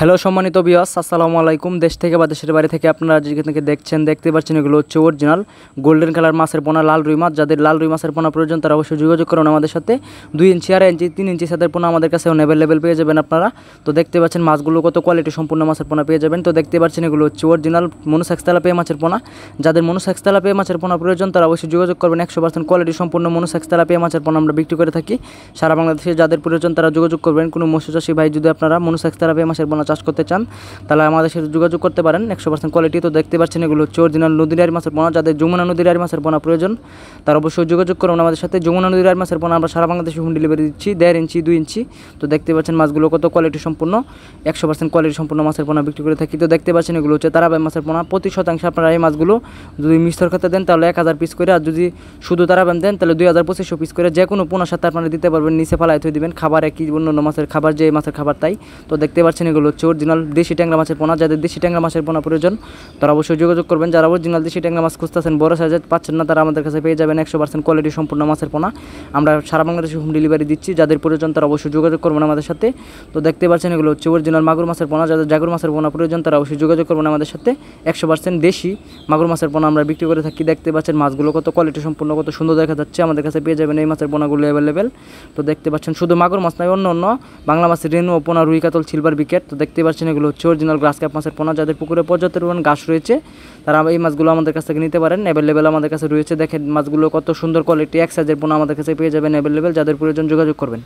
Hello সম্মানিত viewers, আসসালামু আলাইকুম। দেশ থেকে বা দেশের বাইরে থেকে আপনারা যেখান থেকে দেখতে পাচ্ছেন এগুলো হচ্ছে অরিজিনাল গোল্ডেন কালার মাছের পোনা, লাল রুই মাছ। যাদের লাল রুই মাছের পোনা প্রয়োজন তারা অবশ্যই যোগাযোগ করুন আমাদের সাথে। 2 ইঞ্চি, 2.5 ইঞ্চি, 3 ইঞ্চি সাইজের পোনা আমাদের কাছে অ্যাভেলেবেল পেয়ে যাবেন আপনারা। তো দেখতে পাচ্ছেন মাছগুলো কত কোয়ালিটি সম্পূর্ণ মাছের পোনা পেয়ে যাবেন। তো দেখতে পাচ্ছেন এগুলো হচ্ছে অরিজিনাল মনোসেক্স তেলাপিয়া মাছের পোনা। যাদের মনোসেক্স তেলাপিয়া মাছের পোনা প্রয়োজন তারা অবশ্যই যোগাযোগ করবেন। 100% কোয়ালিটি সম্পূর্ণ মনোসেক্স তেলাপিয়া মাছের পোনা আমরা বিক্রি করে থাকি সারা বাংলাদেশে। যাদের প্রয়োজন তারা যোগাযোগ করবেন। কোনো মৎস্যচাষী ভাই যদি আপনারা মনোসেক্স তেলাপিয়া মাছের পোনা চাষ করতে চান তাহলে আমাদের সাথে যোগাযোগ করতে পারেন। 100% কোয়ালিটি। তো দেখতে পাচ্ছেন এগুলো হচ্ছে অরিজিনাল নদীর আর মাছের পোনা। যাদের যমুনা নদীর আর মাছের পোনা প্রয়োজন তারা অবশ্যই যোগাযোগ করুন আমাদের সাথে। যমুনা নদীর আর মাছের পোনা আমরা সারা বাংলাদেশে হোম ডেলিভারি দিচ্ছি, 1.5 ইঞ্চি, 2 ইঞ্চি। তো দেখতে পাচ্ছেন মাছগুলো কত কোয়ালিটি সম্পূর্ণ, 100% কোয়ালিটি সম্পূর্ণ মাছের পোনা বিক্রি করে থাকি। তো দেখতে পাচ্ছেন এগুলো হচ্ছে তারাবাই মাছের পোনা। প্রতি শতাংশে আপনারা এই মাছগুলো যদি মিশ্র খাতে দেন তাহলে 1000 পিস করে, আর যদি শুধু তারাবাই দেন তাহলে 2500 পিস করে। যে কোনো পোনার সাথে আপনারা দিতে পারবেন, নিচে ফালাই থই দিবেন। খাবার একই, অন্য মাছের খাবার যে মাছের খাবার তাই। তো দেখতে পাচ্ছেন এগুলো হচ্ছে অরিজিনাল দেশি ট্যাংরা মাছের পোনা। যাদের দেশি ট্যাংরা মাছের পোনা প্রয়োজন তারা অবশ্যই যোগাযোগ করবেন। যারা অরিজিনাল দেশি ট্যাংরা মাছ খুঁজতেছেন, বড় সাইজের পাচ্ছেন না, তারা আমাদের কাছে পেয়ে যাবেন 100% কোয়ালিটি সম্পূর্ণ মাছের পোনা। আমরা সারা বাংলাদেশে হোম ডেলিভারি দিচ্ছি। যাদের প্রয়োজন তারা অবশ্যই যোগাযোগ করবেন আমাদের সাথে। তো দেখতে পাচ্ছেন এগুলো হচ্ছে অরিজিনাল মাগুর মাছের পোনা। যাদের জাগুর মাছের পোনা প্রয়োজন তারা অবশ্যই যোগাযোগ করবেন আমাদের সাথে। 100% দেশি মাগুর মাছের পোনা আমরা বিক্রি করে থাকি। দেখতে পাচ্ছেন মাছগুলো কত কোয়ালিটি সম্পূর্ণ, কত সুন্দর দেখা যাচ্ছে। আমাদের কাছে পেয়ে যাবেন এই মাছের পোনাগুলো অ্যাভেলেবেল। তো দেখতে পাচ্ছেন শুধু মাগুর মাছ নয়, অন্য বাংলা মাছের রেনু, পোনা, রুই, কাতল, সিলভার বিকেট। তো দেখতে পাচ্ছেন এগুলো হচ্ছে অরিজিনাল গ্রাস কাপ মাছের পোনা। যাদের পুকুরে পর্যাপ্ত পরিমাণ ঘাস রয়েছে তারা এই মাছগুলো আমাদের কাছ থেকে নিতে পারেন। অ্যাভেলেবেল আমাদের কাছে রয়েছে। দেখেন মাছগুলো কত সুন্দর কোয়ালিটি, এক সাইজের পোনা আমাদের কাছে পেয়ে যাবেন অ্যাভেলেবেল। যাদের প্রয়োজন যোগাযোগ করবেন।